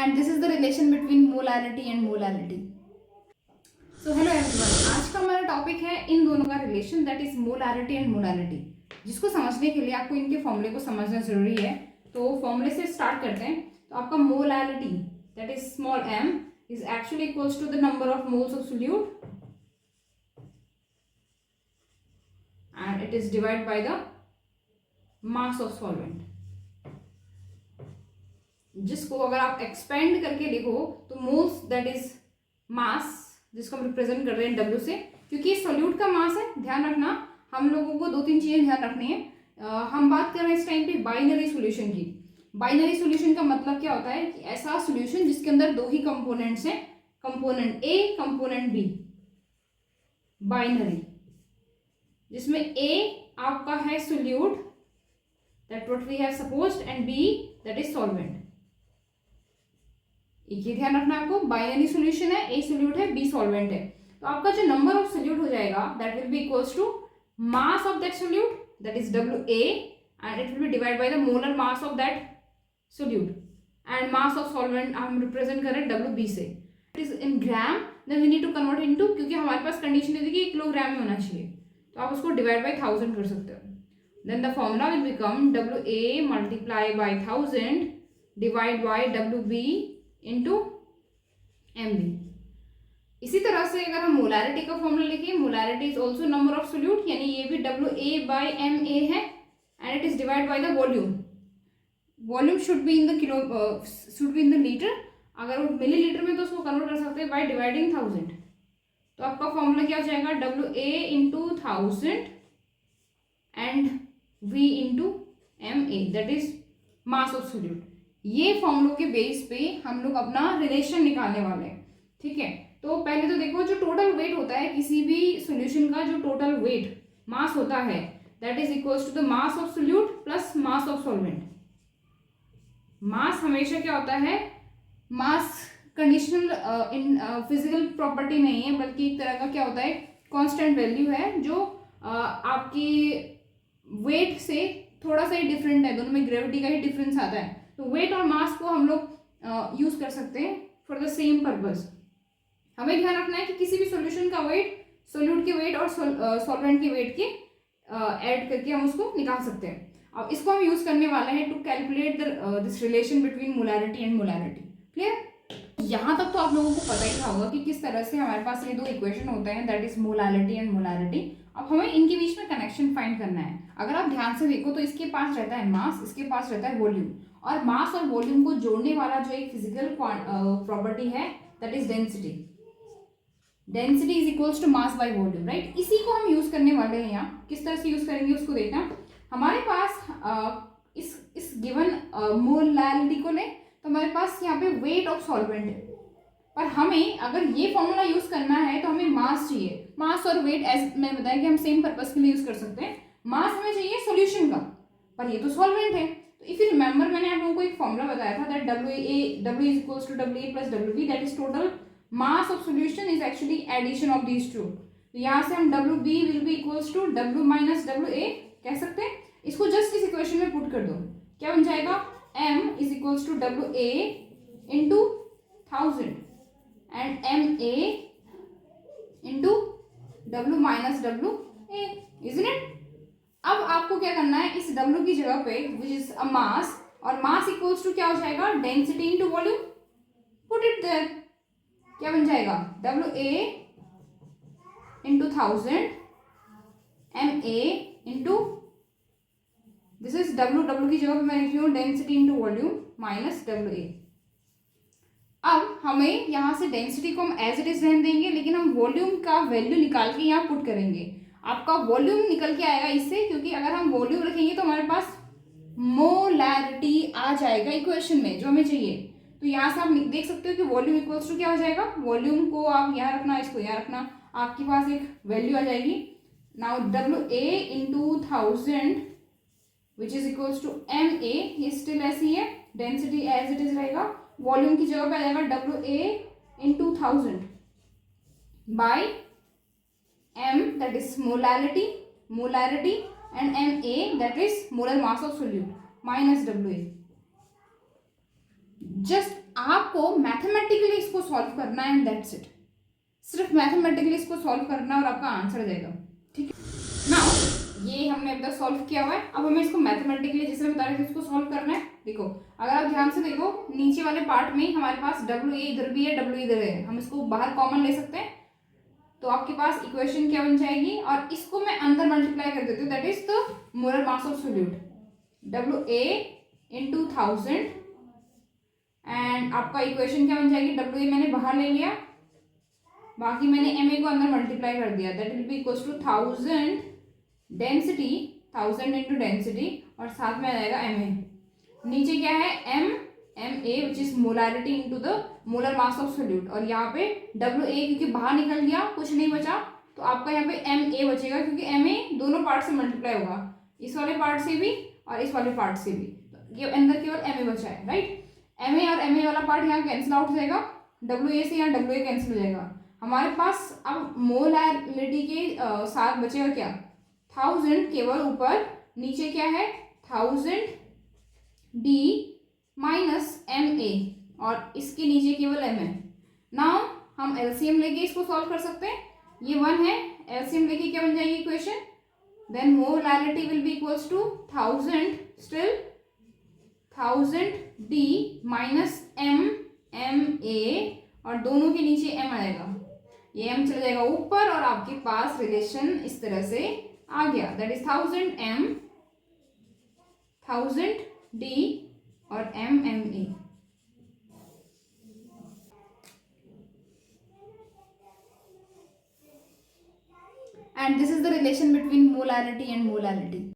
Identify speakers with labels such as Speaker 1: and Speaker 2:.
Speaker 1: and this is the relation between molarity and molality. So hello everyone, आज का हमारा topic है इन दोनों का relation, that is molarity and molality, जिसको समझने के लिए आपको इनके फॉर्मूले को समझना जरूरी है। तो फॉर्मूले से स्टार्ट करते हैं। तो आपका molality that is small m is actually equals to the number of moles of solute and it is divide by the mass of solvent, जिसको अगर आप एक्सपेंड करके लिखो तो मोल्स दैट इज मास, जिसको हम रिप्रेजेंट कर रहे हैं W से, क्योंकि ये सोल्यूट का मास है। ध्यान रखना, हम लोगों को दो तीन चीजें ध्यान रखनी है। हम बात कर रहे हैं इस टाइम पे बाइनरी सॉल्यूशन की। बाइनरी सॉल्यूशन का मतलब क्या होता है कि ऐसा सॉल्यूशन जिसके अंदर दो ही कंपोनेंट्स हैं, component A component B, binary, जिसमें A आपका है solute that what we have supposed and B that is solvent. ये ध्यान रखना आपको, बाइनरी सॉल्यूशन है, A सोल्यूट है, B सॉल्वेंट है। तो आपका जो नंबर ऑफ सोल्यूट हो जाएगा that will be equals to mass of that solute that is WA and it will be divide by the molar mass of that solute, and mass of solvent हम represent कर रहे हैं WB से। It is in gram, then we need to convert into, क्योंकि हमारे पास condition है कि kilogram में होना चाहिए, तो आप उसको डिवाइड बाय 1000 कर सकते हो। Then the formula will become WA multiply by 1000 divide by WB into MB। इसी तरह से अगर हम मोलारिटी का फॉर्मूला लिखें, molarity is also number of solute, यानी ये भी WA बाय MA है and it is divide by the volume. Volume should be in the kilo, should be in the litre. अगर वो मिलीलीटर में तो उसको कन्वर्ट कर सकते हैं बाय डिवाइडिंग 1000। तो आपका फॉर्मूला क्या हो जाएगा, WA into 1000 and V into MA that is mass of solute. ये फॉर्मूलों के बेस पे हम लोग अपना रिलेशन निकालने वाले हैं, ठीक है। तो पहले तो देखो, जो टोटल वेट होता है किसी भी सॉल्यूशन का, जो टोटल वेट मास होता है that is equals to the mass of solute plus mass of solvent. Mass हमेशा क्या होता है, mass conditional in physical property नहीं है, बल्कि एक तरह का क्या होता है, कांस्टेंट वैल्यू है, जो आपकी वेट से थोड़ा सा ही डिफरेंट है, दोनों में ग्रेविटी का ही डिफरेंस आता है। तो वेट और मास को हम लोग यूज कर सकते हैं फॉर द सेम पर्पज। हमें ध्यान रखना है कि किसी भी सॉल्यूशन का वेट सोल्यूट के वेट और सॉल्वेंट के वेट के ऐड करके हम उसको निकाल सकते हैं। अब इसको हम यूज करने वाले हैं to calculate this relation between molarity and molality. Clear? यहाँ तक तो आप लोगों को पता ही था होगा कि किस तरह से हमारे पास ये दो इक्वेशन होते हैं, that is molality and molarity. अब हमें इनके बीच में कनेक्शन फाइंड करना है। अगर आप ध्यान से देखो तो इसके पास रहता है मास, इसके पास रहता है वॉल्यूम, और मास और वॉल्यूम को जोड़ने वाला जो एक फिजिकल प्रॉपर्टी है that is density. Density is equals to mass by volume, right. इसी को हम यूज करने वाले हैं यहाँ। किस तरह से यूज करेंगे उसको देखना। हमारे पास इस गिवन मोलालिटी को लें तो हमारे पास यहाँ पे वेट ऑफ सॉल्वेंट है, पर हमें अगर ये फॉर्मूला यूज करना है तो हमें मास चाहिए। मास और वेट एज मैंने बताया कि हम सेम पर्पज के लिए यूज कर सकते हैं। मास हमें चाहिए सॉल्यूशन का, पर ये तो सॉल्वेंट है। तो इफ यू रिमेंबर, मैंने आप लोगों को एक फॉर्मूला बताया था that W is equals to WA plus WB that is total mass of solution is actually addition of these two. तो यहाँ से हम WB will be equals to W minus WA कह सकते हैं। इसको जस्ट इस इक्वेशन में पुट कर दो, क्या बन जाएगा, M is equals to WA into 1000 and MA into W minus WA, isn't it? अब आपको क्या करना है, इस W की जगह पे विच इज अ मास, और मास इक्वल्स टू क्या हो जाएगा, density into volume, put it there. क्या बन जाएगा, WA into 1000 MA into, this is W की जगह पे मैं लिख रही हूँ density into volume minus WA। अब हमें यहाँ से डेंसिटी को हम एज इट इज रहने देंगे, लेकिन हम वॉल्यूम का वैल्यू निकाल के यहाँ पुट करेंगे। आपका वॉल्यूम निकल के आएगा इससे, क्योंकि अगर हम वॉल्यूम रखेंगे तो हमारे पास मोलैरिटी आ जाएगा इक्वेशन में जो हमें चाहिए। तो यहाँ से आप देख सकते हो कि वॉल्यूम इक्वल्स टू क्या हो जाएगा, वॉल्यूम को आप यहाँ रखना, इसको यहाँ रखना, आपके पास एक वैल्यू आ जाएगी। Now WA into 1000 which is equals to MA, ये स्टिल ऐसी है, डेंसिटी एज इट इज रहेगा। वॉल्यूम की जगह पे आ जाएगा WA into 1000 by M that is molality and MA that is molar mass of solute minus WA। Just आपको मैथमेटिकली इसको सॉल्व करना है एंड दैट्स इट। सिर्फ मैथमेटिकली इसको सॉल्व करना है और आपका आंसर आ जाएगा। ठीक है, नाउ ये हमने अब तक सॉल्व किया हुआ है, अब हमें इसको मैथमेटिकली जैसे बता रहे थे इसको सॉल्व करना है। देखो अगर आप ध्यान से देखो नीचे वाले पार्ट में हमारे पास डब्ल्यू ए इधर भी है, डब्ल्यू इधर है, हम इसको बाहर कॉमन ले सकते हैं। तो आपके पास इक्वेशन क्या बन जाएगी, और इसको मैं अंदर मल्टीप्लाई कर देती हूँ, that is the molar mass of solute, W A into 1000 and आपका इक्वेशन क्या बन जाएगी, डब्ल्यू ए मैंने बाहर ले लिया, बाकी मैंने एम ए को अंदर मल्टीप्लाई कर दिया, that will be equals to 1000 density, 1000 into density और साथ में आ जाएगा एम ए। नीचे क्या है M A which is molarity into the molar mass of solute, और यहाँ पे डब्ल्यू ए क्योंकि बाहर निकल गया कुछ नहीं बचा, तो आपका यहाँ पे एम ए बचेगा क्योंकि एम ए दोनों पार्ट से मल्टीप्लाई होगा, इस वाले पार्ट से भी और इस वाले पार्ट से भी, तो ये अंदर केवल एम ए बचा है, राइट। एम ए और एम ए वाला पार्ट यहाँ कैंसिल आउट हो जाएगा, डब्ल्यू ए से यहाँ डब्ल्यू ए कैंसिल हो जाएगा। हमारे पास अब मोलारिटी के साथ बचेगा क्या, 1000 केवल ऊपर, नीचे क्या है 1000 डी माइनस एम ए और इसके नीचे केवल एम ए। नाउ हम एलसीएम लेके इसको सॉल्व कर सकते हैं, ये 1 है, एलसीएम लेके क्या बन जाएगी equation, then molarity will be equals to 1000 still 1000 D minus M A और दोनों के नीचे एम आएगा, ये एम चला जाएगा ऊपर और आपके पास रिलेशन इस तरह से आ गया, दैट इज 1000 एम 1000 डी और M A. And this is the relation between molarity and molality.